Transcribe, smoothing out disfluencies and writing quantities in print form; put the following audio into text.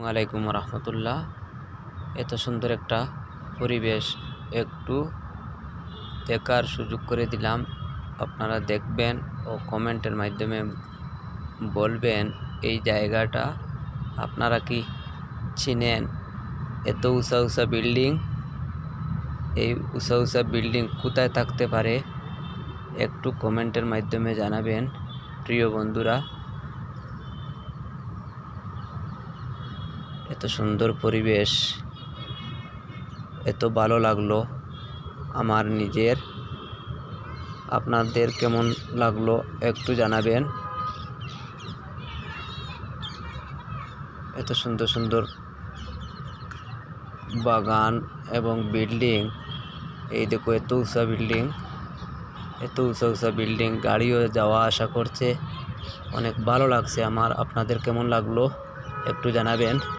আলাইকুম রহমতুল্লাহ। এত সুন্দর একটা পরিবেশ একটু দেখার সুযোগ করে দিলাম। আপনারা দেখবেন ও কমেন্টের মাধ্যমে বলবেন এই জায়গাটা আপনারা কি চিনেন। এত উঁচা উঁচা বিল্ডিং, এই উঁচা উঁচা বিল্ডিং কোথায় থাকতে পারে একটু কমেন্টের মাধ্যমে জানাবেন প্রিয় বন্ধুরা। এত সুন্দর পরিবেশ, এত ভালো লাগলো আমার নিজের। আপনাদের কেমন লাগলো একটু জানাবেন। এত সুন্দর সুন্দর বাগান এবং বিল্ডিং, এই দেখো এত উঁচা বিল্ডিং, এত উঁচা উঁচা বিল্ডিং, গাড়িও যাওয়া আসা করছে। অনেক ভালো লাগছে আমার। আপনাদের কেমন লাগলো একটু জানাবেন।